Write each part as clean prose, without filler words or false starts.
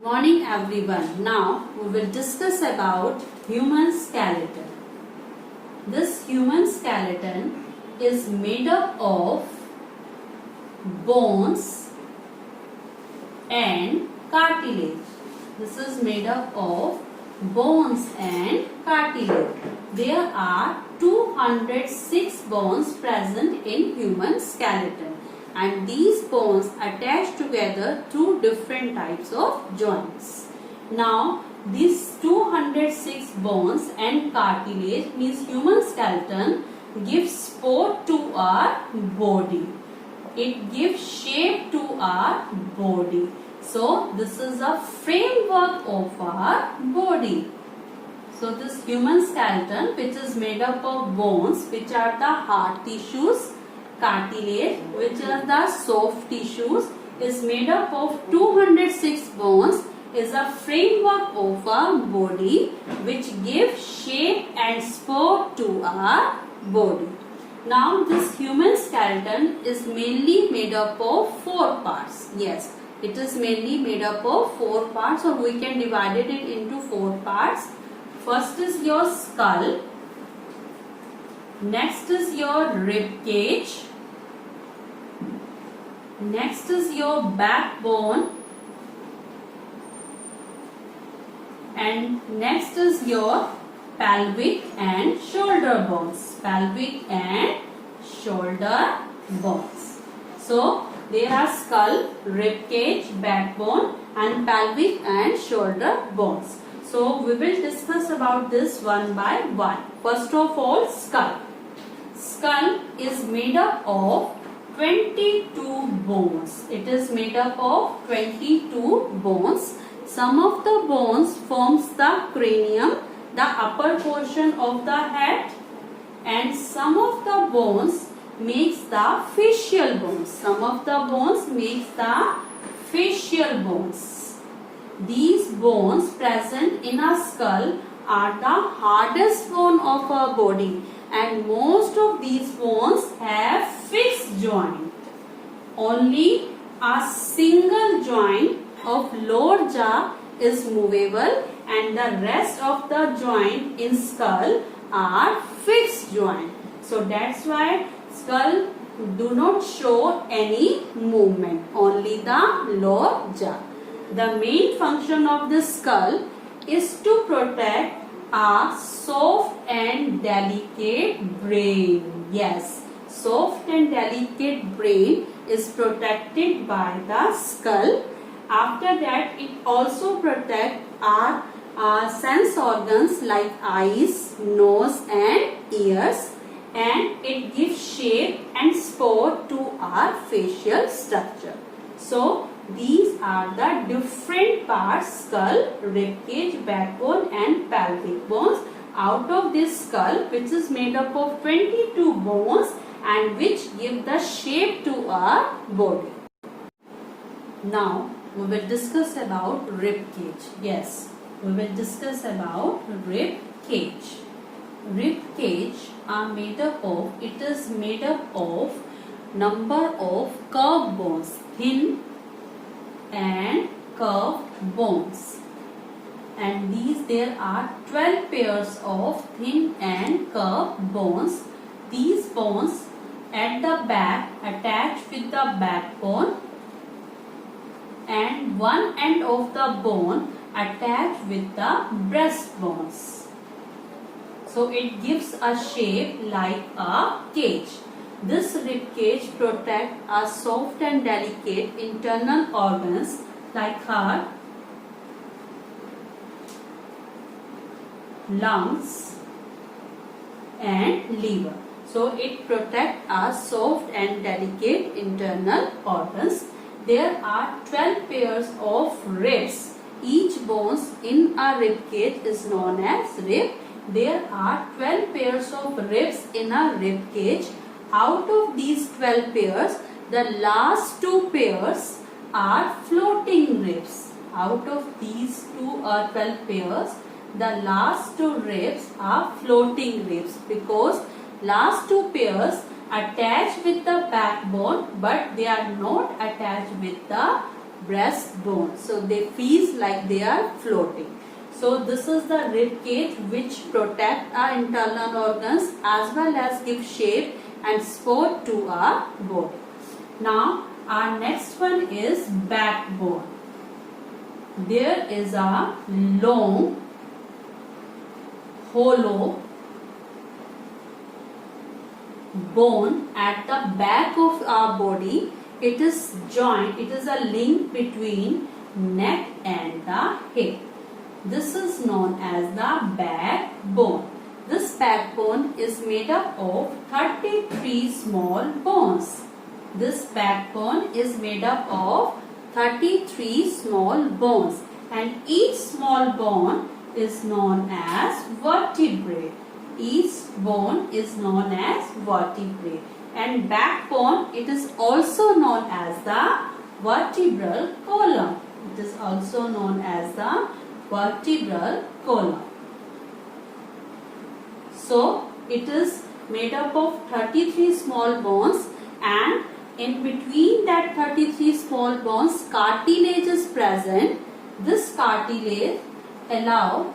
Morning everyone. Now we will discuss about human skeleton. This human skeleton is made up of bones and cartilage. This is made up of bones and cartilage. There are 206 bones present in human skeleton, and these bones attach together through different types of joints. Now these 206 bones and cartilage means human skeleton gives support to our body. It gives shape to our body. So this is a framework of our body. So this human skeleton, which is made up of bones, which are the hard tissues, cartilage, which are the soft tissues, is made up of 206 bones, is a framework of our body which gives shape and support to our body. Now this human skeleton is mainly made up of 4 parts. Yes, it is mainly made up of 4 parts, or we can divide it into 4 parts. First is your skull. Next is your rib cage. Next is your backbone. And next is your pelvic and shoulder bones. Pelvic and shoulder bones. So there are skull, rib cage, backbone and pelvic and shoulder bones. So we will discuss about this one by one. First of all, skull. Skull is made up of 22 bones. It is made up of 22 bones. Some of the bones forms the cranium, the upper portion of the head, and some of the bones makes the facial bones. Some of the bones makes the facial bones. These bones present in a skull are the hardest bone of our body, and most of these bones have fixed joint. Only a single joint of lower jaw is movable, and the rest of the joint in skull are fixed joint. So that's why skull do not show any movement, only the lower jaw. The main function of the skull is to protect a soft and delicate brain. Yes, soft and delicate brain is protected by the skull. After that, it also protects our sense organs like eyes, nose and ears, and it gives shape and support to our facial structure. So these are the different parts: skull, rib cage, backbone and pelvic bones out of this skull, which is made up of 22 bones and which give the shape to our body. Now we will discuss about rib cage. Yes, we will discuss about rib cage. Rib cage are made up of, it is made up of number of curved bones, thin and curved bones, and there are 12 pairs of thin and curved bones. These bones at the back attach with the backbone, and one end of the bone attach with the breastbones. So it gives a shape like a cage. This rib cage protects our soft and delicate internal organs like heart, lungs and liver. So it protects our soft and delicate internal organs. There are 12 pairs of ribs. Each bones in a rib cage is known as rib. There are 12 pairs of ribs in a rib cage. Out of these 12 pairs, the last 2 pairs are floating ribs. Out of these 12 pairs, the last 2 ribs are floating ribs, because last 2 pairs attach with the backbone, but they are not attached with the breastbone. So they feel like they are floating. So this is the rib cage which protect our internal organs as well as give shape and support to our body. Now our next one is backbone. There is a long, hollow bone at the back of our body. It is joint, it is a link between neck and the hip. This is known as the backbone. This backbone is made up of 33 small bones. This backbone is made up of 33 small bones, and each small bone is known as vertebrae. Each bone is known as vertebrae, and backbone, it is also known as the vertebral column. It is also known as the vertebral column. So it is made up of 33 small bones, and in between that 33 small bones, cartilage is present. This cartilage allow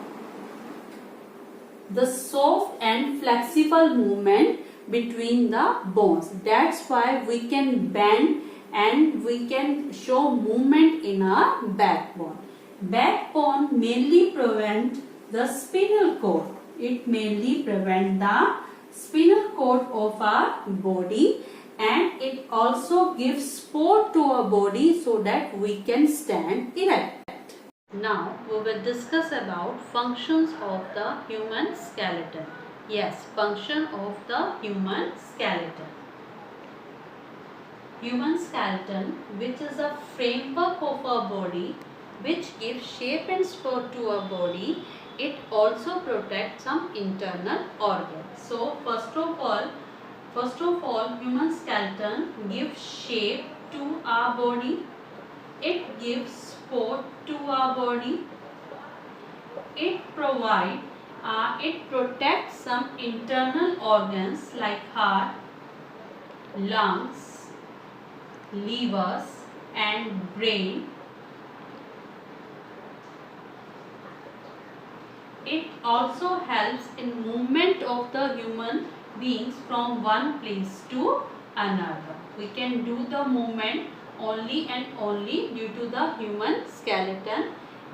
the soft and flexible movement between the bones. That's why we can bend and we can show movement in our backbone. Backbone mainly prevent the spinal cord. It mainly prevent the spinal cord of our body, and it also gives support to our body so that we can stand erect. Now we will discuss about functions of the human skeleton. Yes, function of the human skeleton. Human skeleton, which is a framework of our body, which gives shape and support to our body. It also protects some internal organs. So first of all, human skeleton gives shape to our body. It gives support to our body. It protects some internal organs like heart, lungs, livers and brain. It also helps in movement of the human beings from one place to another. We can do the movement only and only due to the human skeleton.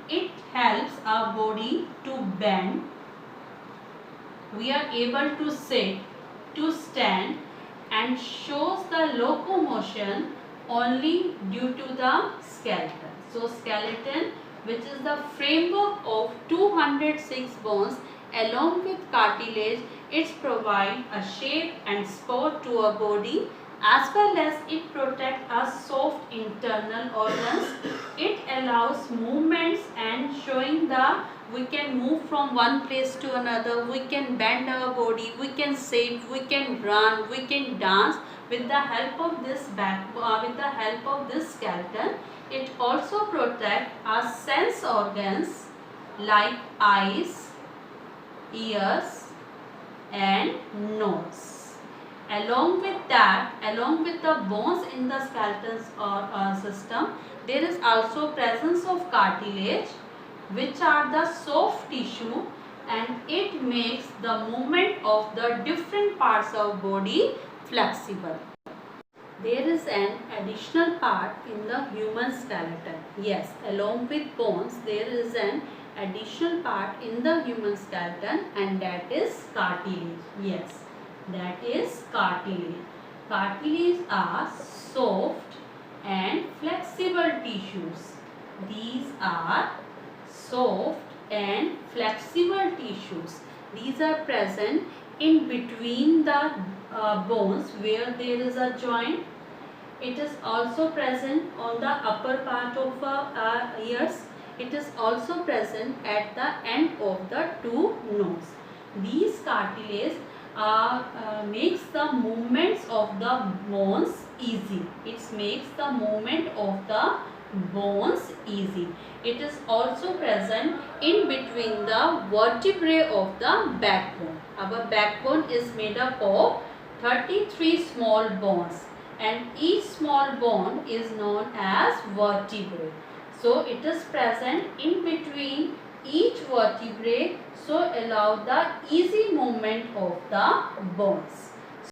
It helps our body to bend. We are able to sit, to stand, and shows the locomotion only due to the skeleton. So skeleton, which is the framework of 206 bones along with cartilage, it provides a shape and support to our body, as well as it protects our soft internal organs. It allows movements and showing the we can move from one place to another, we can bend our body, we can sit, we can run, we can dance with the help of this skeleton. It also protects our sense organs like eyes, ears and nose. Along with the bones in the skeleton system, there is also presence of cartilage, which are the soft tissue, and it makes the movement of the different parts of body flexible. There is an additional part in the human skeleton. Yes, along with bones, there is an additional part in the human skeleton, and that is cartilage. Yes, that is cartilage. Cartilage are soft and flexible tissues. These are soft and flexible tissues. These are present in between the bones where there is a joint. It is also present on the upper part of our ears. It is also present at the end of the two nose. These cartilage makes the movements of the bones easy. It makes the movement of the bones easy. It is also present in between the vertebrae of the backbone. Our backbone is made up of 33 small bones, and each small bone is known as vertebrae. So it is present in between each vertebrae, so allow the easy movement of the bones.